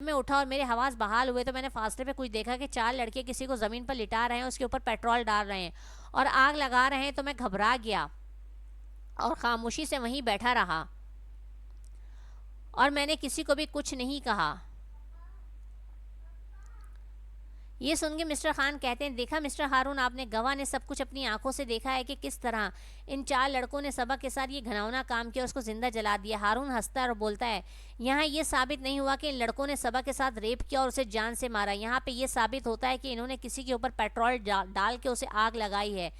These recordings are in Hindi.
मैं उठा और मेरे हवास बहाल हुए तो मैंने फासले पे कुछ देखा कि 4 लड़के किसी को ज़मीन पर लिटा रहे हैं, उसके ऊपर पेट्रोल डाल रहे हैं और आग लगा रहे हैं। तो मैं घबरा गया और खामोशी से वहीं बैठा रहा और मैंने किसी को भी कुछ नहीं कहा। ये सुन के मिस्टर खान कहते हैं, देखा मिस्टर हारून, आपने गवाह ने सब कुछ अपनी आंखों से देखा है कि किस तरह इन 4 लड़कों ने सबा के साथ ये घिनौना काम किया, उसको जिंदा जला दिया। हारून हंसता है और बोलता है, यहाँ ये साबित नहीं हुआ कि इन लड़कों ने सबा के साथ रेप किया और उसे जान से मारा। यहाँ पे ये साबित होता है कि इन्होंने किसी के ऊपर पेट्रोल डाल के उसे आग लगाई है।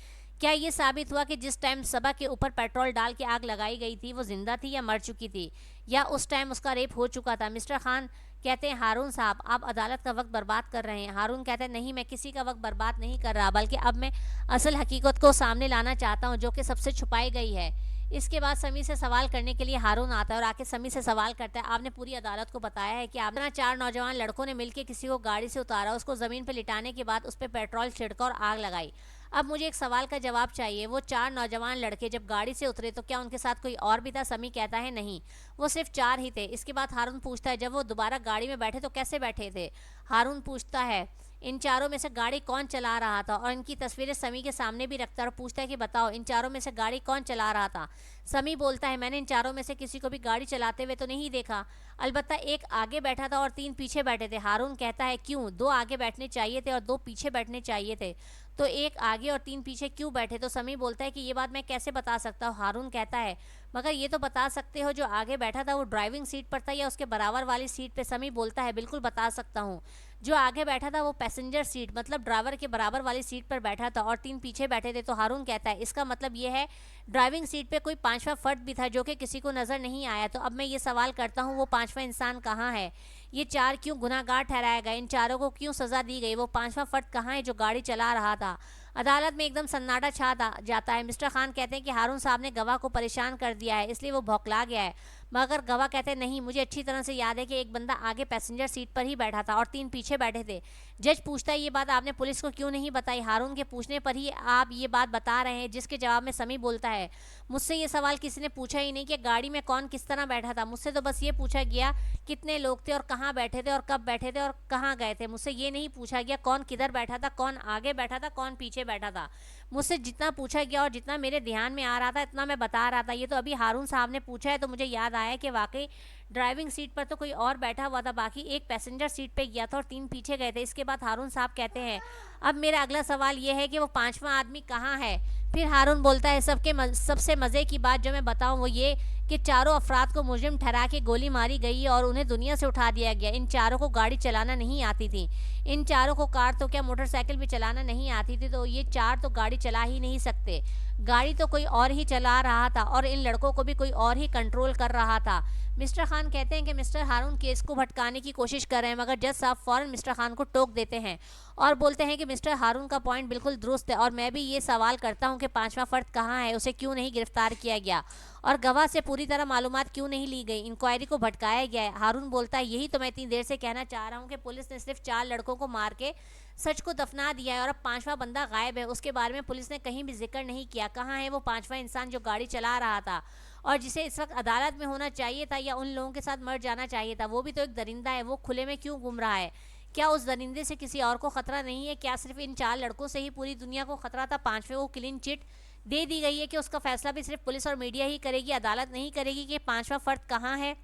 क्या ये साबित हुआ कि जिस टाइम सबा के ऊपर पेट्रोल डाल के आग लगाई गई थी वो जिंदा थी या मर चुकी थी, या उस टाइम उसका रेप हो चुका था? मिस्टर खान कहते हैं, हारून साहब, आप अदालत का वक्त बर्बाद कर रहे हैं। हारून कहते हैं, नहीं, मैं किसी का वक्त बर्बाद नहीं कर रहा, बल्कि अब मैं असल हकीकत को सामने लाना चाहता हूँ जो कि सबसे छुपाई गई है। इसके बाद समी से सवाल करने के लिए हारून आता है और आके समी से सवाल करता है, आपने पूरी अदालत को बताया है कि आपने 4 नौजवान लड़कों ने मिलकर किसी को गाड़ी से उतारा, उसको ज़मीन पर लिटाने के बाद उस पर पेट्रोल छिड़का और आग लगाई। अब मुझे एक सवाल का जवाब चाहिए, वो 4 नौजवान लड़के जब गाड़ी से उतरे तो क्या उनके साथ कोई और भी था? समी कहता है, नहीं, वो सिर्फ 4 ही थे। इसके बाद हारून पूछता है, जब वो दोबारा गाड़ी में बैठे तो कैसे बैठे थे? हारून पूछता है, इन चारों में से गाड़ी कौन चला रहा था? और इनकी तस्वीरें समी के सामने भी रखता है और पूछता है कि बताओ, इन चारों में से गाड़ी कौन चला रहा था? समी बोलता है, मैंने इन चारों में से किसी को भी गाड़ी चलाते हुए तो नहीं देखा, अलबत्ता एक आगे बैठा था और 3 पीछे बैठे थे। हारून कहता है, क्यों? 2 आगे बैठने चाहिए थे और 2 पीछे बैठने चाहिए थे, तो एक आगे और 3 पीछे क्यों बैठे? तो समी बोलता है कि ये बात मैं कैसे बता सकता हूँ? हारून कहता है, मगर ये तो बता सकते हो जो आगे बैठा था वो ड्राइविंग सीट पर था या उसके बराबर वाली सीट पे? समी बोलता है, बिल्कुल बता सकता हूँ, जो आगे बैठा था वो पैसेंजर सीट मतलब ड्राइवर के बराबर वाली सीट पर बैठा था और 3 पीछे बैठे थे। तो हारून कहता है, इसका मतलब ये है ड्राइविंग सीट पे कोई 5वां फर्द भी था जो कि किसी को नज़र नहीं आया। तो अब मैं ये सवाल करता हूँ, वो 5वां इंसान कहाँ है? ये 4 क्यों गुनाहगार ठहराया गया? इन चारों को क्यों सज़ा दी गई? वो 5वां फर्द कहाँ है जो गाड़ी चला रहा था? अदालत में एकदम सन्नाटा छा जाता है। मिस्टर खान कहते हैं कि हारून साहब ने गवाह को परेशान कर दिया है, इसलिए वो भौंकला गया है। मगर गवाह कहते हैं, नहीं, मुझे अच्छी तरह से याद है कि एक बंदा आगे पैसेंजर सीट पर ही बैठा था और 3 पीछे बैठे थे। जज पूछता है, ये बात आपने पुलिस को क्यों नहीं बताई? हारून के पूछने पर ही आप ये बात बता रहे हैं, जिसके जवाब में समी बोलता है, मुझसे ये सवाल किसी ने पूछा ही नहीं कि गाड़ी में कौन किस तरह बैठा था। मुझसे तो बस ये पूछा गया कितने लोग थे और कहाँ बैठे थे और कब बैठे थे और कहाँ गए थे। मुझसे ये नहीं पूछा गया कौन किधर बैठा था, कौन आगे बैठा था, कौन पीछे बैठा था। मुझसे जितना पूछा गया और जितना मेरे ध्यान में आ रहा था इतना मैं बता रहा था। ये तो अभी हारून साहब ने पूछा है तो मुझे याद आया कि वाकई ड्राइविंग सीट पर तो कोई और बैठा हुआ था, बाकी एक पैसेंजर सीट पे गया था और 3 पीछे गए थे। इसके बाद हारून साहब कहते हैं, अब मेरा अगला सवाल ये है कि वो 5वां आदमी कहाँ है? फिर हारून बोलता है, सबसे मज़े की बात जो मैं बताऊं वो ये कि चारों अफराद को मुजरिम ठहरा के गोली मारी गई और उन्हें दुनिया से उठा दिया गया। इन चारों को गाड़ी चलाना नहीं आती थी, इन चारों को कार तो क्या मोटरसाइकिल भी चलाना नहीं आती थी, तो ये 4 तो गाड़ी चला ही नहीं सकते। गाड़ी तो कोई और ही चला रहा था और इन लड़कों को भी कोई और ही कंट्रोल कर रहा था। मिस्टर खान कहते हैं कि मिस्टर हारून केस को भटकाने की कोशिश कर रहे हैं, मगर जज साहब फ़ौरन मिस्टर खान को टोक देते हैं और बोलते हैं कि मिस्टर हारून का पॉइंट बिल्कुल दुरुस्त है और मैं भी ये सवाल करता हूँ कि 5वां फर्द कहाँ है, उसे क्यों नहीं गिरफ्तार किया गया और गवाह से पूरी तरह मालूमात क्यों नहीं ली गई, इंक्वायरी को भटकाया गया है। हारून बोलता है, यही तो मैं इतनी देर से कहना चाह रहा हूँ कि पुलिस ने सिर्फ 4 लड़कों को मार के सच को दफना दिया है और अब 5वां बंदा गायब है, उसके बारे में पुलिस ने कहीं भी जिक्र नहीं किया। कहाँ है वो 5वां इंसान जो गाड़ी चला रहा था और जिसे इस वक्त अदालत में होना चाहिए था या उन लोगों के साथ मर जाना चाहिए था? वो भी तो एक दरिंदा है, वो खुले में क्यों घूम रहा है? क्या उस दरिंदे से किसी और को खतरा नहीं है? क्या सिर्फ इन 4 लड़कों से ही पूरी दुनिया को खतरा था? 5वें को क्लीन चिट दे दी गई है कि उसका फैसला भी सिर्फ पुलिस और मीडिया ही करेगी, अदालत नहीं करेगी कि 5वां फर्द कहाँ है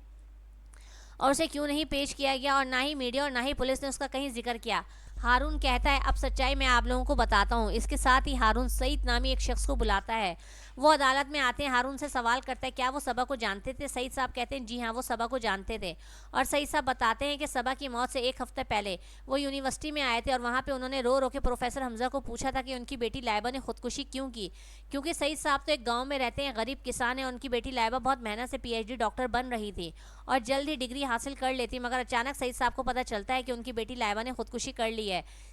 और उसे क्यों नहीं पेश किया गया, और ना ही मीडिया और ना ही पुलिस ने उसका कहीं जिक्र किया। हारून कहता है, अब सच्चाई मैं आप लोगों को बताता हूँ। इसके साथ ही हारून सईद नामी एक शख्स को बुलाता है। वो अदालत में आते हैं, हारून से सवाल करता है, क्या वो सबा को जानते थे? सईद साहब कहते हैं, जी हाँ, वो सबा को जानते थे। और सईद साहब बताते हैं कि सबा की मौत से 1 हफ्ते पहले वो यूनिवर्सिटी में आए थे और वहाँ पे उन्होंने रो रो के प्रोफेसर हमजा को पूछा था कि उनकी बेटी लाइबा ने खुदकुशी क्यों की, क्योंकि सईद साहब तो एक गाँव में रहते हैं, गरीब किसान है। उनकी बेटी लाइबा बहुत मेहनत से PhD डॉक्टर बन रही थी और जल्द ही डिग्री हासिल कर लेती, मगर अचानक सईद साहब को पता चलता है कि उनकी बेटी लाइबा ने खुदकुशी कर ली है।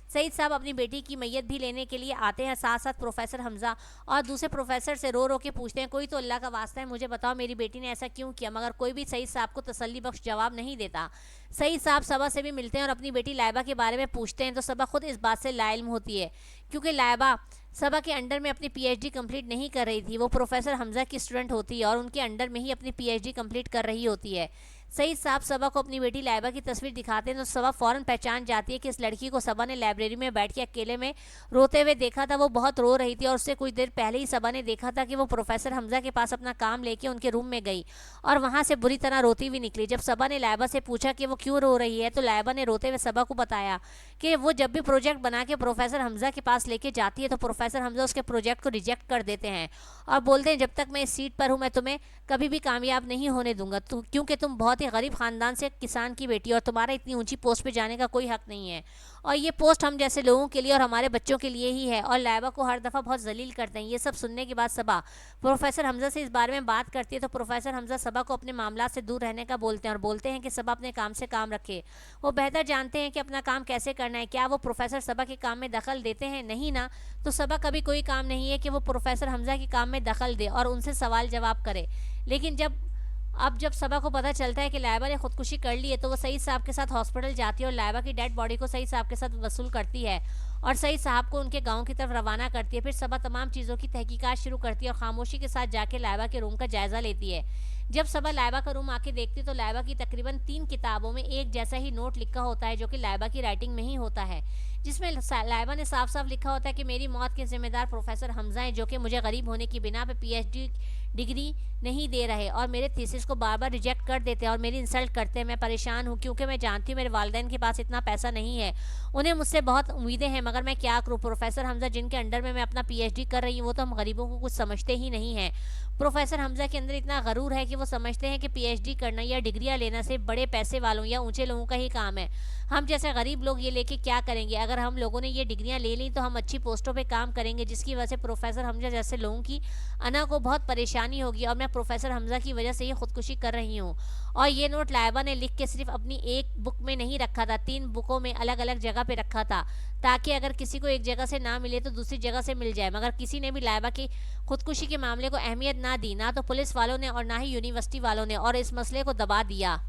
सईद साहब अपनी बेटी की मैयत भी लेने के लिए आते हैं, साथ साथ प्रोफेसर हमजा और दूसरे प्रोफेसर से रो रो के पूछते हैं, कोई तो अल्लाह का वास्ता है मुझे बताओ मेरी बेटी ने ऐसा क्यों किया, मगर कोई भी सईद साहब को तसल्ली बख्श जवाब नहीं देता। सईद साहब सबा से भी मिलते हैं और अपनी बेटी लाइबा के बारे में पूछते हैं, तो सबा खुद इस बात से लाइल्म होती है क्योंकि लाइबा सबा के अंडर में अपनी PhD कंप्लीट नहीं कर रही थी, वो प्रोफेसर हमजा की स्टूडेंट होती है और उनके अंडर में ही अपनी PhD कंप्लीट कर रही होती है। सईद साहब सबा को अपनी बेटी लाइबा की तस्वीर दिखाते हैं तो सबा फौरन पहचान जाती है कि इस लड़की को सबा ने लाइब्रेरी में बैठ के अकेले में रोते हुए देखा था। वो बहुत रो रही थी और उससे कुछ देर पहले ही सबा ने देखा था कि वो प्रोफेसर हमजा के पास अपना काम लेके उनके रूम में गई और वहां से बुरी तरह रोती हुई निकली। जब सबा ने लाइबा से पूछा कि वो क्यों रो रही है तो लाइबा ने रोते हुए सबा को बताया कि वो जब भी प्रोजेक्ट बना के प्रोफेसर हमजा के पास लेके जाती है तो प्रोफेसर हमजा उसके प्रोजेक्ट को रिजेक्ट कर देते हैं और बोलते हैं जब तक मैं इस सीट पर हूँ मैं तुम्हें कभी भी कामयाब नहीं होने दूंगा क्योंकि तुम बहुत ही गरीब खानदान से किसान की बेटी और तुम्हारा इतनी ऊंची पोस्ट पे जाने का कोई हक नहीं है और ये पोस्ट हम जैसे लोगों के लिए और हमारे बच्चों के लिए ही है। और लाइबा को हर दफ़ा बहुत जलील करते हैं। ये सब सुनने के बाद सबा प्रोफेसर हमजा से इस बारे में बात करती है तो प्रोफेसर हमजा सबा को अपने मामला से दूर रहने का बोलते हैं और बोलते हैं कि सबा अपने काम से काम रखे। वो बेहतर जानते हैं कि अपना काम कैसे करना है। क्या वो प्रोफेसर सबा के काम में दखल देते हैं? नहीं ना। तो सबा कभी कोई काम नहीं है कि वो प्रोफेसर हमजा के काम में दखल दे और उनसे सवाल जवाब करे। लेकिन जब सबा को पता चलता है कि लाइबा ने खुदकुशी कर ली है तो वो सईद साहब के साथ हॉस्पिटल जाती है और लाइबा की डेड बॉडी को सईद साहब के साथ वसूल करती है और सईद साहब को उनके गांव की तरफ रवाना करती है। फिर सबा तमाम चीज़ों की तहकीकात शुरू करती है और खामोशी के साथ जाके लाइबा के रूम का जायज़ा लेती है। जब सबा लाइबा का रूम आके देखती तो लाइबा की तकरीबन 3 किताबों में एक जैसा ही नोट लिखा होता है जो कि लाइबा की राइटिंग में ही होता है, जिसमें लाइबा ने साफ साफ लिखा होता है कि मेरी मौत के जिम्मेदार प्रोफेसर हमजा हैं जो कि मुझे गरीब होने की बिना पे पीएचडी डिग्री नहीं दे रहे और मेरे थीसिस को बार बार रिजेक्ट कर देते हैं और मेरी इंसल्ट करते हैं। मैं परेशान हूँ क्योंकि मैं जानती हूँ मेरे वालिदैन के पास इतना पैसा नहीं है, उन्हें मुझसे बहुत उम्मीदें हैं, मगर मैं क्या करूँ। प्रोफेसर हमजा जिनके अंडर में मैं अपना पीएचडी कर रही हूँ वो तो हम गरीबों को कुछ समझते ही नहीं हैं। प्रोफेसर हमजा के अंदर इतना गरूर है कि वो समझते हैं कि पीएचडी करना या डिग्रियाँ लेना सिर्फ बड़े पैसे वालों या ऊंचे लोगों का ही काम है। हम जैसे गरीब लोग ये लेके क्या करेंगे? अगर हम लोगों ने ये डिग्रियां ले ली तो हम अच्छी पोस्टों पे काम करेंगे, जिसकी वजह से प्रोफेसर हमजा जैसे लोगों की अना को बहुत परेशानी होगी और मैं प्रोफेसर हमजा की वजह से ये खुदकुशी कर रही हूँ। और ये नोट लाइबा ने लिख के सिर्फ अपनी एक बुक में नहीं रखा था, 3 बुकों में अलग अलग जगह पे रखा था ताकि अगर किसी को एक जगह से ना मिले तो दूसरी जगह से मिल जाए। मगर किसी ने भी लाइबा की खुदकुशी के मामले को अहमियत ना दी, ना तो पुलिस वालों ने और ना ही यूनिवर्सिटी वालों ने, और इस मसले को दबा दिया।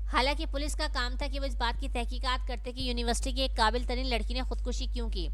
हालांकि पुलिस का काम था कि वो इस बात की तहकीकात करते कि यूनिवर्सिटी की एक काबिल तरीन लड़की ने खुदकुशी क्यों की।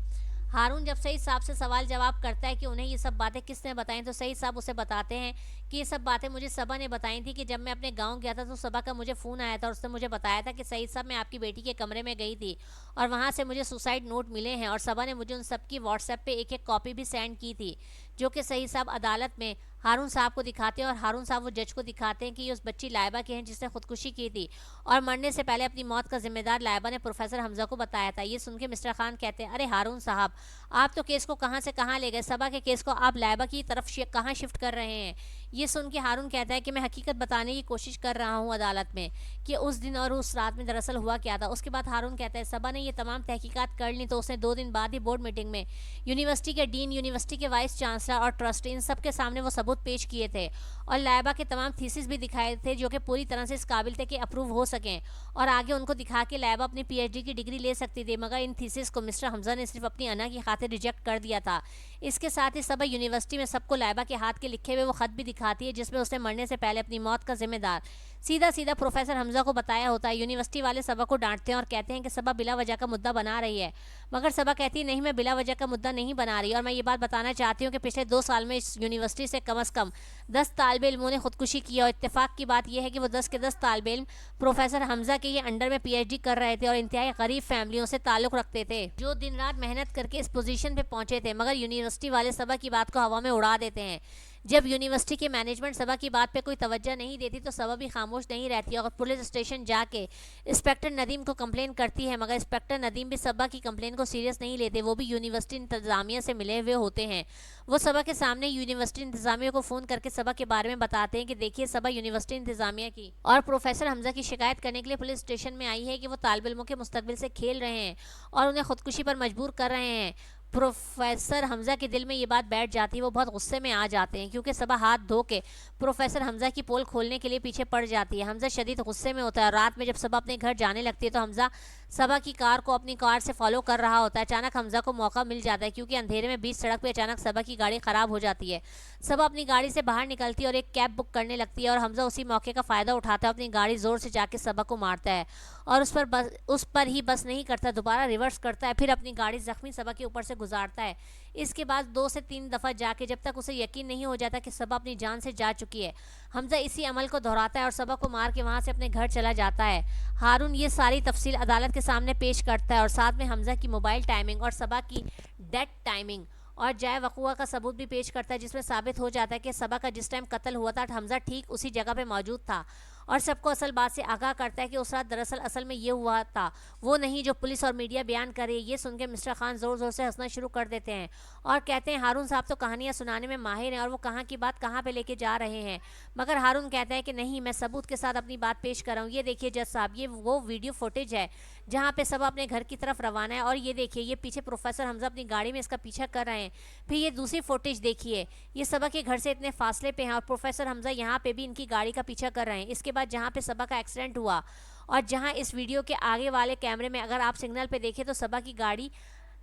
हारून जब सईद साहब से सवाल जवाब करता है कि उन्हें ये सब बातें किसने बताई तो सईद साहब उसे बताते हैं कि ये सब बातें मुझे सबा ने बताई थी कि जब मैं अपने गांव गया था तो सबा का मुझे फ़ोन आया था और उसने मुझे बताया था कि सईद साहब मैं आपकी बेटी के कमरे में गई थी और वहाँ से मुझे सुसाइड नोट मिले हैं और सबा ने मुझे उन सब की व्हाट्सएप पे एक एक कॉपी भी सेंड की थी जो कि सईद साहब अदालत में हारून साहब को दिखाते हैं और हारून साहब वो जज को दिखाते हैं कि ये उस बच्ची लाइबा के हैं जिसने खुदकुशी की थी और मरने से पहले अपनी मौत का जिम्मेदार लाइबा ने प्रोफेसर हमजा को बताया था। ये सुन के मिस्टर खान कहते हैं, अरे हारून साहब आप तो केस को कहाँ से कहाँ ले गए, सबा के केस को आप लाइबा की तरफ कहाँ शिफ्ट कर रहे हैं। ये सुन के हारून कहता है कि मैं हकीकत बताने की कोशिश कर रहा हूँ अदालत में कि उस दिन और उस रात में दरअसल हुआ क्या था। उसके बाद हारून कहता है सबा ने ये तमाम तहकीकात कर ली तो उसने 2 दिन बाद ही बोर्ड मीटिंग में यूनिवर्सिटी के डीन, यूनिवर्सिटी के वाइस चांसलर और ट्रस्टी इन सब के सामने वो सबूत पेश किए थे और लाइबा के तमाम थीसिस भी दिखाए थे जो कि पूरी तरह से इस काबिल थे कि अप्रूव हो सकें और आगे उनको दिखा के लाइबा अपनी पीएचडी की डिग्री ले सकती थी। मगर इन थीसिस को मिस्टर हमजा ने सिर्फ अपनी अना की खातिर रिजेक्ट कर दिया था। इसके साथ ही सबा यूनिवर्सिटी में सबको लाइबा के हाथ के लिखे हुए वो खत भी दिखाती है जिसमें उसने मरने से पहले अपनी मौत का जिम्मेदार सीधा सीधा प्रोफेसर हमजा को बताया होता है। यूनिवर्सिटी वाले सबा को डांटते हैं और कहते हैं कि सबा बिला वजह का मुद्दा बना रही है, मगर सबा कहती है नहीं मैं बिला वजह का मुद्दा नहीं बना रही और मैं ये बात बताना चाहती हूँ कि पिछले 2 साल में इस यूनिवर्सिटी से कम से कम 10 तालिबे इल्मों ने खुदकुशी की और इत्तेफाक की बात यह है कि वो 10 के 10 तालिबे इल्म प्रोफेसर हमजा के ये अंडर में पीएचडी कर रहे थे और इंतहाई गरीब फैमिलियों से ताल्लुक़ रखते थे जो दिन रात मेहनत करके इस पोजीशन पे पहुंचे थे। मगर यूनिवर्सिटी वाले सबा की बात को हवा में उड़ा देते हैं। जब यूनिवर्सिटी के मैनेजमेंट सबा की बात पे कोई तवज्जो नहीं देती तो सबा भी खामोश नहीं रहती और पुलिस स्टेशन जाके इंस्पेक्टर नदीम को कंप्लेन करती है। मगर इंस्पेक्टर नदीम भी सबा की कंप्लेन को सीरियस नहीं लेते, वो भी यूनिवर्सिटी इंतजामिया से मिले हुए होते हैं। वो सबा के सामने यूनिवर्सिटी इंतजामिया को फ़ोन करके सबा के बारे में बताते हैं कि देखिए सबा यूनिवर्सिटी इंतजामिया की और प्रोफेसर हमजा की शिकायत करने के लिए पुलिस स्टेशन में आई है कि वो तालिब इल्मों के मुस्तकबिल से खेल रहे हैं और उन्हें खुदकुशी पर मजबूर कर रहे हैं। प्रोफेसर हमजा के दिल में ये बात बैठ जाती है, वो बहुत गुस्से में आ जाते हैं क्योंकि सबा हाथ धो के प्रोफेसर हमजा की पोल खोलने के लिए पीछे पड़ जाती है। हमजा शदीद गुस्से में होता है और रात में जब सबा अपने घर जाने लगती है तो हमजा सबा की कार को अपनी कार से फॉलो कर रहा होता है। अचानक हमजा को मौका मिल जाता है क्योंकि अंधेरे में बीच सड़क पे अचानक सबा की गाड़ी ख़राब हो जाती है। सबा अपनी गाड़ी से बाहर निकलती है और एक कैब बुक करने लगती है और हमजा उसी मौके का फ़ायदा उठाता है, अपनी गाड़ी ज़ोर से जाके सबा को मारता है और उस पर ही बस नहीं करता, दोबारा रिवर्स करता है, फिर अपनी गाड़ी ज़ख्मी सबा के ऊपर से गुजारता है। इसके बाद 2 से 3 दफ़ा जाके जब तक उसे यकीन नहीं हो जाता कि सबा अपनी जान से जा चुकी है, हमजा इसी अमल को दोहराता है और सबा को मार के वहाँ से अपने घर चला जाता है। हारून ये सारी तफसील अदालत के सामने पेश करता है और साथ में हमजा की मोबाइल टाइमिंग और सबा की डेथ टाइमिंग और जाए वक़ुआ का सबूत भी पेश करता है, जिसमें साबित हो जाता है कि सबा का जिस टाइम कत्ल हुआ था हमजा ठीक उसी जगह पे मौजूद था और सबको असल बात से आगाह करता है कि उस रात दरअसल असल में ये हुआ था, वो नहीं जो पुलिस और मीडिया बयान करे। ये सुन के मिस्टर खान ज़ोर ज़ोर से हंसना शुरू कर देते हैं और कहते हैं हारून साहब तो कहानियाँ सुनाने में माहिर हैं और वो कहाँ की बात कहाँ पे लेके जा रहे हैं। मगर हारून कहता है कि नहीं, मैं सबूत के साथ अपनी बात पेश कर रहा हूँ। ये देखिए जज साहब, ये वो वीडियो फुटेज है जहाँ पे सब अपने घर की तरफ रवाना है और ये देखिए ये पीछे प्रोफेसर हमजा अपनी गाड़ी में इसका पीछा कर रहे हैं। फिर ये दूसरी फुटेज देखिए, ये सबा के घर से इतने फासले पे हैं और प्रोफेसर हमजा यहाँ पे भी इनकी गाड़ी का पीछा कर रहे हैं। इसके बाद जहाँ पे सबा का एक्सीडेंट हुआ और जहाँ इस वीडियो के आगे वाले कैमरे में अगर आप सिग्नल पे देखें तो सबा की गाड़ी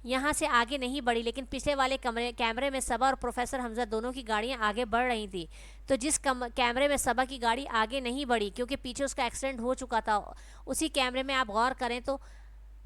यहाँ से आगे नहीं बढ़ी, लेकिन पिछले वाले कैमरे में सबा और प्रोफेसर हमजा दोनों की गाड़ियाँ आगे बढ़ रही थी। तो जिस कैमरे में सबा की गाड़ी आगे नहीं बढ़ी क्योंकि पीछे उसका एक्सीडेंट हो चुका था, उसी कैमरे में आप गौर करें तो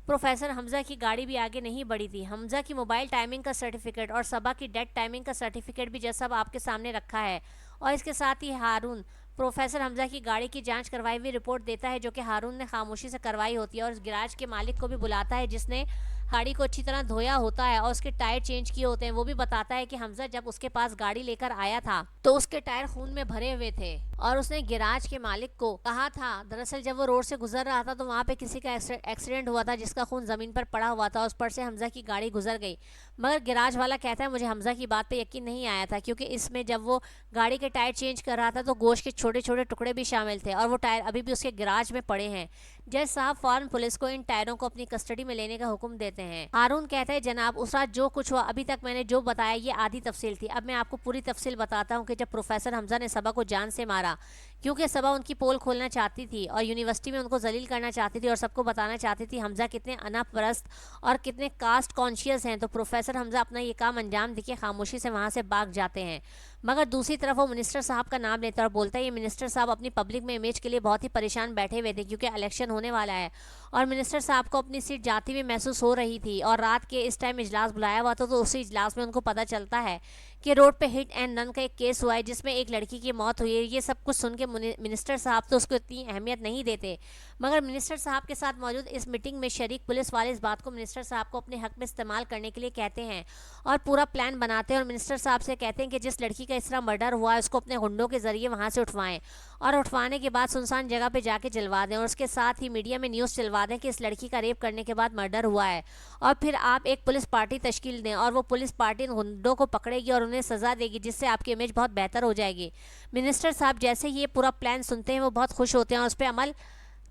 प्रोफेसर हमजा की गाड़ी भी आगे नहीं बढ़ी थी। हमजा की मोबाइल टाइमिंग का सर्टिफिकेट और सबा की डेथ टाइमिंग का सर्टिफिकेट भी जैसा आपके सामने रखा है। और इसके साथ ही हारून प्रोफेसर हमजा की गाड़ी की जांच करवाई हुई रिपोर्ट देता है, जो कि हारून ने खामोशी से करवाई होती है और उस गैराज के मालिक को भी बुलाता है जिसने गाड़ी को अच्छी तरह धोया होता है और उसके टायर चेंज किए होते हैं। वो भी बताता है कि हमजा जब उसके पास गाड़ी लेकर आया था तो उसके टायर खून में भरे हुए थे और उसने गैराज के मालिक को कहा था दरअसल जब वो रोड से गुजर रहा था तो वहाँ पे किसी का एक्सीडेंट हुआ था जिसका खून ज़मीन पर पड़ा हुआ था, उस पर से हमजा की गाड़ी गुजर गई। मगर गैराज वाला कहता है मुझे हमजा की बात पे यकीन नहीं आया था क्योंकि इसमें जब वो गाड़ी के टायर चेंज कर रहा था तो गोश्त के छोटे छोटे टुकड़े भी शामिल थे और वो टायर अभी भी उसके गैराज में पड़े हैं। जज साहब फौरन पुलिस को इन टायरों को अपनी कस्टडी में लेने का हुक्म देते हैं। हारून कहता है जनाब उस रात जो कुछ हुआ अभी तक मैंने जो बताया ये आधी तफसील थी, अब मैं आपको पूरी तफसील बताता हूँ कि जब प्रोफेसर हमजा ने सबा को जान से मारा क्योंकि सबा उनकी पोल खोलना चाहती थी और यूनिवर्सिटी में उनको जलील करना चाहती थी और सबको बताना चाहती थी हमजा कितने अनापरस्त और कितने कास्ट कॉन्शियस हैं, तो प्रोफेसर हमजा अपना ये काम अंजाम देके खामोशी से वहाँ से भाग जाते हैं। मगर दूसरी तरफ वो मिनिस्टर साहब का नाम लेता है और बोलता है ये मिनिस्टर साहब अपनी पब्लिक में इमेज के लिए बहुत ही परेशान बैठे हुए थे क्योंकि इलेक्शन होने वाला है और मिनिस्टर साहब को अपनी सीट जाती हुई महसूस हो रही थी और रात के इस टाइम इजलास बुलाया हुआ था तो उसी इजलास में उनको पता चलता है कि रोड पे हिट एंड रन का एक केस हुआ है जिसमें एक लड़की की मौत हुई है। ये सब कुछ सुन के मिनिस्टर साहब तो उसको इतनी अहमियत नहीं देते, मगर मिनिस्टर साहब के साथ मौजूद इस मीटिंग में शरीक पुलिस वाले इस बात को मिनिस्टर साहब को अपने हक में इस्तेमाल करने के लिए कहते हैं और पूरा प्लान बनाते हैं और मिनिस्टर साहब से कहते हैं कि जिस लड़की का इस तरह मर्डर हुआ है उसको अपने गुंडों के जरिए वहाँ से उठवाएं और उठवाने के बाद सुनसान जगह पे जाके जलवा दें और उसके साथ ही मीडिया में न्यूज़ चलवा दें कि इस लड़की का रेप करने के बाद मर्डर हुआ है और फिर आप एक पुलिस पार्टी तश्कील दें और वो पुलिस पार्टी इन गुंडों को पकड़ेगी और उन्हें सज़ा देगी जिससे आपकी इमेज बहुत बेहतर हो जाएगी। मिनिस्टर साहब जैसे ही ये पूरा प्लान सुनते हैं वो बहुत खुश होते हैं और उस पर अमल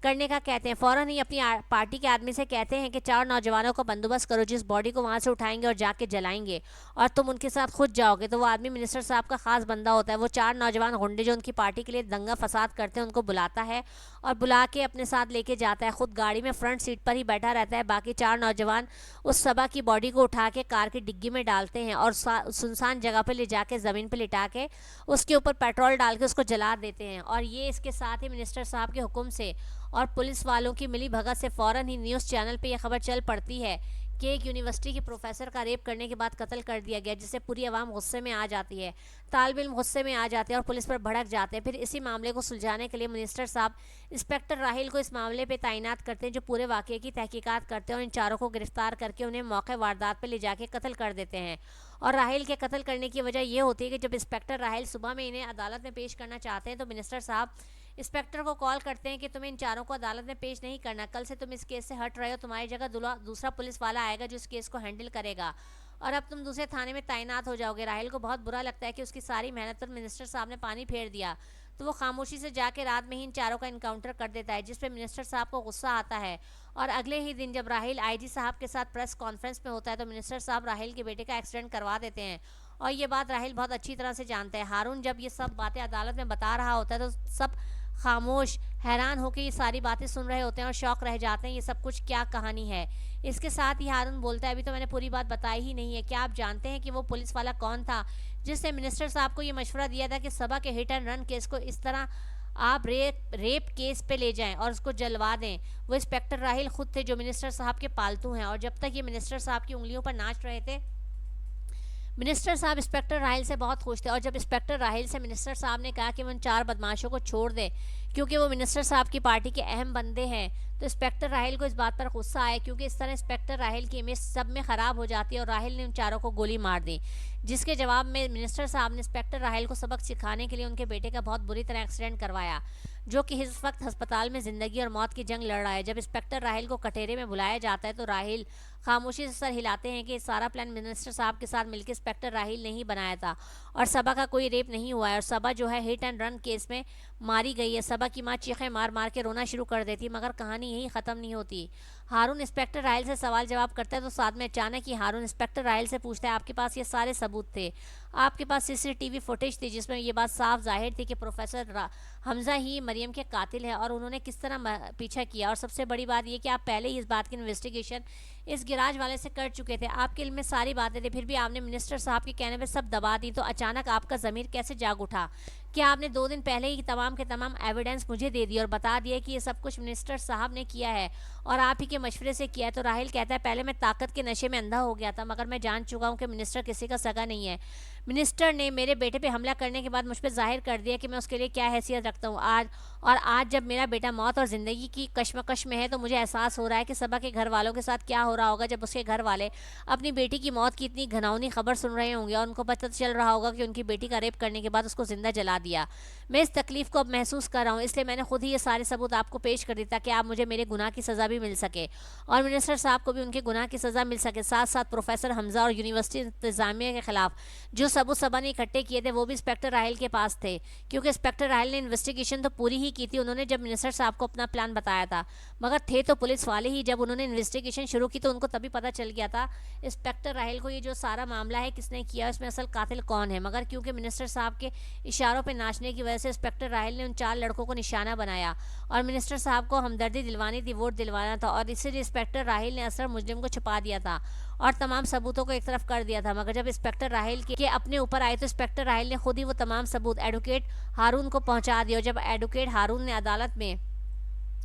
करने का कहते हैं। फ़ौरन ही अपनी पार्टी के आदमी से कहते हैं कि 4 नौजवानों का बंदोबस्त करो जिस बॉडी को वहाँ से उठाएंगे और जाके जलाएंगे और तुम उनके साथ खुद जाओगे। तो वो आदमी मिनिस्टर साहब का खास बंदा होता है। वो 4 नौजवान गुंडे जो उनकी पार्टी के लिए दंगा फसाद करते हैं उनको बुलाता है और बुला के अपने साथ लेके जाता है। खुद गाड़ी में फ्रंट सीट पर ही बैठा रहता है। बाकी 4 नौजवान उस सबा की बॉडी को उठा के कार की डिग्गी में डालते हैं और सुनसान जगह पर ले जाके ज़मीन पर लिटा के उसके ऊपर पेट्रोल डाल के उसको जला देते हैं। और ये इसके साथ ही मिनिस्टर साहब के हुक्म से और पुलिस वालों की मिली भगत से फ़ौरन ही न्यूज़ चैनल पे यह खबर चल पड़ती है कि एक यूनिवर्सिटी के प्रोफेसर का रेप करने के बाद कत्ल कर दिया गया, जिससे पूरी आवाम गुस्से में आ जाती है, तालिब इल्म गुस्से में आ जाते हैं और पुलिस पर भड़क जाते हैं। फिर इसी मामले को सुलझाने के लिए मिनिस्टर साहब इंस्पेक्टर राहिल को इस मामले पे तैनात करते हैं जो पूरे वाक़े की तहकीकात करते हैं और इन चारों को गिरफ्तार करके उन्हें मौके वारदात पर ले जाके कत्ल कर देते हैं। और राहिल के कत्ल करने की वजह यह होती है कि जब इंस्पेक्टर राहिल सुबह में इन्हें अदालत में पेश करना चाहते हैं तो मिनिस्टर साहब इंस्पेक्टर को कॉल करते हैं कि तुम्हें इन चारों को अदालत में पेश नहीं करना, कल से तुम इस केस से हट रहे हो, तुम्हारी जगह दूसरा पुलिस वाला आएगा जो इस केस को हैंडल करेगा और अब तुम दूसरे थाने में तैनात हो जाओगे। राहिल को बहुत बुरा लगता है कि उसकी सारी मेहनत पर मिनिस्टर साहब ने पानी फेर दिया, तो वो खामोशी से जाके रात में ही इन चारों का इनकाउंटर कर देता है, जिस पे मिनिस्टर साहब को गुस्सा आता है। और अगले ही दिन जब राहिल आईजी साहब के साथ प्रेस कॉन्फ्रेंस में होता है तो मिनिस्टर साहब राहिल के बेटे का एक्सीडेंट करवा देते हैं और ये बात राहिल बहुत अच्छी तरह से जानता है। हारून जब ये सब बातें अदालत में बता रहा होता है तो सब खामोश हैरान होकर ये सारी बातें सुन रहे होते हैं और शौक रह जाते हैं ये सब कुछ क्या कहानी है। इसके साथ ही हारून बोलता है अभी तो मैंने पूरी बात बताई ही नहीं है, क्या आप जानते हैं कि वो पुलिस वाला कौन था जिसने मिनिस्टर साहब को ये मशवरा दिया था कि सबा के हिट एंड रन केस को इस तरह आप रेप केस पे ले जाएं और उसको जलवा दें? वो इंस्पेक्टर राहिल खुद थे जो मिनिस्टर साहब के पालतू हैं और जब तक ये मिनिस्टर साहब की उंगलियों पर नाच रहे थे मिनिस्टर साहब इंस्पेक्टर राहिल से बहुत खुश थे, और जब इंस्पेक्टर राहिल से मिनिस्टर साहब ने कहा कि वो उन 4 बदमाशों को छोड़ दे क्योंकि वो मिनिस्टर साहब की पार्टी के अहम बंदे हैं, तो इंस्पेक्टर राहिल को इस बात पर गुस्सा आया, क्योंकि इस तरह इंस्पेक्टर राहिल की इमेज सब में ख़राब हो जाती है, और राहिल ने उन चारों को गोली मार दी। जिसके जवाब में मिनिस्टर साहब ने इंस्पेक्टर राहिल को सबक सिखाने के लिए उनके बेटे का बहुत बुरी तरह एक्सीडेंट करवाया, जो कि इस वक्त अस्पताल में ज़िंदगी और मौत की जंग लड़ रहा है। जब इंस्पेक्टर राहिल को कटहरे में बुलाया जाता है तो राहिल खामोशी से सर हिलाते हैं कि सारा प्लान मिनिस्टर साहब के साथ मिलकर इंस्पेक्टर राहिल ने ही बनाया था, और सबा का कोई रेप नहीं हुआ है, और सबा जो है हिट एंड रन केस में मारी गई है। सबा की माँ चीखें मार मार के रोना शुरू कर देती, मगर कहानी यही ख़त्म नहीं होती। हारून इंस्पेक्टर राहिल से सवाल जवाब करता है तो साथ में अचानक ही हारून इंस्पेक्टर राहिल से पूछता है, आपके पास ये सारे सबूत थे, आपके पास सीसीटीवी फुटेज थी जिसमें ये बात साफ जाहिर थी कि प्रोफेसर हमजा ही मरियम के कातिल है, और उन्होंने किस तरह पीछा किया, और सबसे बड़ी बात ये कि आप पहले ही इस बात की इन्वेस्टिगेशन इस गिराज वाले से कर चुके थे, आपके इल्म में सारी बातें थी, फिर भी आपने मिनिस्टर साहब के कहने पे सब दबा दी, तो अचानक आपका ज़मीर कैसे जाग उठा? क्या आपने 2 दिन पहले ही तमाम के तमाम एविडेंस मुझे दे दिए और बता दिए कि ये सब कुछ मिनिस्टर साहब ने किया है और आप ही के मशवरे से किया है? तो राहिल कहता है, पहले मैं ताकत के नशे में अंधा हो गया था, मगर मैं जान चुका हूँ कि मिनिस्टर किसी का सगा नहीं है। मिनिस्टर ने मेरे बेटे पे हमला करने के बाद मुझ पर जाहिर कर दिया कि मैं उसके लिए क्या हैसियत रखता हूँ। आज जब मेरा बेटा मौत और ज़िंदगी की कश्मकश में है, तो मुझे एहसास हो रहा है कि सबा के घर वालों के साथ क्या हो रहा होगा जब उसके घर वाले अपनी बेटी की मौत की इतनी घिनौनी खबर सुन रहे होंगे, और उनको पता चल रहा होगा कि उनकी बेटी का रेप करने के बाद उसको ज़िंदा जला दिया। मैं इस तकलीफ़ को अब महसूस कर रहा हूँ, इसलिए मैंने खुद ही ये सारे सबूत आपको पेश कर दिया ताकि आप मुझे मेरे गुनाह की सज़ा भी मिल सके, और मिनिस्टर साहब को भी उनके गुनाह की सज़ा मिल सके। साथ साथ प्रोफेसर हमजा और यूनिवर्सिटी इंतज़ामिया के खिलाफ जो सबूत सबा ने इकट्ठे किए थे वो भी इंस्पेक्टर राहिल के पास थे, क्योंकि इंस्पेक्टर राहिल ने इन्वेस्टिगेशन तो पूरी ही की थी, उन्होंने जब मिनिस्टर साहब को अपना प्लान बताया था, मगर थे तो पुलिस वाले ही। जब उन्होंने इन्वेस्टिगेशन शुरू की तो उनको तभी पता चल गया था इंस्पेक्टर राहिल को ये जो सारा मामला है किसने किया, इसमें असल कातिल कौन है। मगर क्योंकि मिनिस्टर साहब के इशारों पर नाचने की वजह से इंस्पेक्टर राहिल ने उन 4 लड़कों को निशाना बनाया, और मिनिस्टर साहब को हमदर्दी दिलवानी थी, वोट दिलवाना था, और इसीलिए इंस्पेक्टर राहिल ने असर मुजरिम को छुपा दिया था और तमाम सबूतों को एक तरफ कर दिया था। मगर जब इंस्पेक्टर राहिल के अपने ऊपर आए तो इंस्पेक्टर राहिल ने खुद ही वो तमाम सबूत एडवोकेट हारून को पहुंचा दिया, और जब एडवोकेट हारून ने अदालत में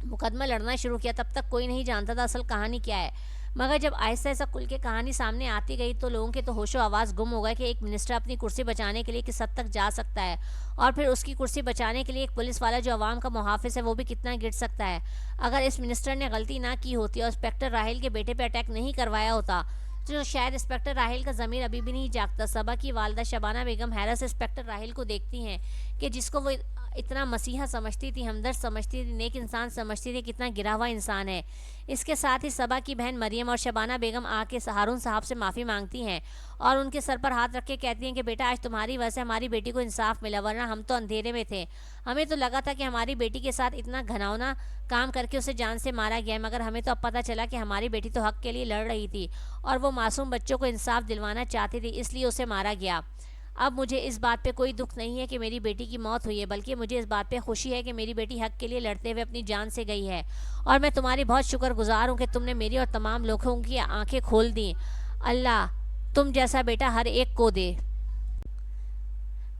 मुकदमा लड़ना शुरू किया तब तक कोई नहीं जानता था असल कहानी क्या है। मगर जब आहिस्ता आहिस्ता खुल के कहानी सामने आती गई तो लोगों के तो होशो आवाज़ गुम हो गए कि एक मिनिस्टर अपनी कुर्सी बचाने के लिए किस हद तक जा सकता है, और फिर उसकी कुर्सी बचाने के लिए एक पुलिस वाला जो अवाम का मुहाफिज है वो भी कितना गिर सकता है। अगर इस मिनिस्टर ने गलती ना की होती और इंस्पेक्टर राहिल के बेटे पे अटैक नहीं करवाया होता तो शायद इंस्पेक्टर राहिल का ज़मीर अभी भी नहीं जागता। सबा की वालदा शबाना बेगम हैरत से इंस्पेक्टर राहिल को देखती हैं कि जिसको वो इतना मसीहा समझती थी, हमदर्द समझती थी, नेक इंसान समझती थी, कितना गिरा हुआ इंसान है। इसके साथ ही सबा की बहन मरियम और शबाना बेगम आके हारून साहब से माफ़ी मांगती हैं और उनके सर पर हाथ रख के कहती हैं कि बेटा आज तुम्हारी वजह से हमारी बेटी को इंसाफ मिला, वरना हम तो अंधेरे में थे। हमें तो लगा था कि हमारी बेटी के साथ इतना घनावना काम करके उसे जान से मारा गया है, मगर हमें तो अब पता चला कि हमारी बेटी तो हक के लिए लड़ रही थी और वो मासूम बच्चों को इंसाफ दिलवाना चाहती थी, इसलिए उसे मारा गया। अब मुझे इस बात पे कोई दुख नहीं है कि मेरी बेटी की मौत हुई है, बल्कि मुझे इस बात पे खुशी है कि मेरी बेटी हक के लिए लड़ते हुए अपनी जान से गई है, और मैं तुम्हारी बहुत शुक्रगुजार हूँ कि तुमने मेरी और तमाम लोगों की आंखें खोल दी। अल्लाह तुम जैसा बेटा हर एक को दे।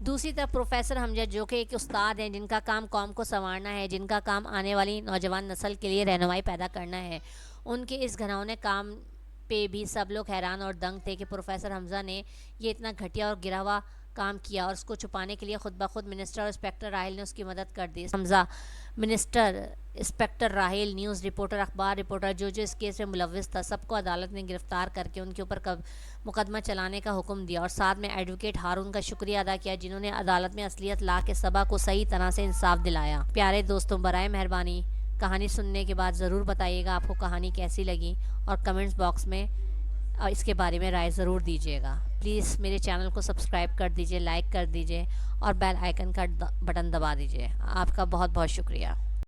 दूसरी तरफ प्रोफेसर हमजा जो कि एक उस्ताद हैं जिनका काम कौम को संवारना है, जिनका काम आने वाली नौजवान नस्ल के लिए रहनुमाई पैदा करना है, उनके इस घनौने काम पे भी सब लोग हैरान और दंग थे कि प्रोफेसर हमजा ने ये इतना घटिया और गिरा हुआ काम किया, और उसको छुपाने के लिए खुद ब खुद मिनिस्टर और इंस्पेक्टर राहिल ने उसकी मदद कर दी। Hamza, minister, inspector Rahil, news reporter, अखबार रिपोर्टर जो इस केस में मुलव्विस था, सबको अदालत ने गिरफ्तार करके उनके ऊपर मुकदमा चलाने का हुक्म दिया, और साथ में एडवोकेट हारून का शुक्रिया अदा किया जिन्होंने अदालत में असलियत ला के सबा को सही तरह से इंसाफ दिलाया। प्यारे दोस्तों, बराए मेहरबानी कहानी सुनने के बाद ज़रूर बताइएगा आपको कहानी कैसी लगी, और कमेंट्स बॉक्स में इसके बारे में राय ज़रूर दीजिएगा। प्लीज़ मेरे चैनल को सब्सक्राइब कर दीजिए, लाइक कर दीजिए और बेल आइकन का बटन दबा दीजिए। आपका बहुत बहुत शुक्रिया।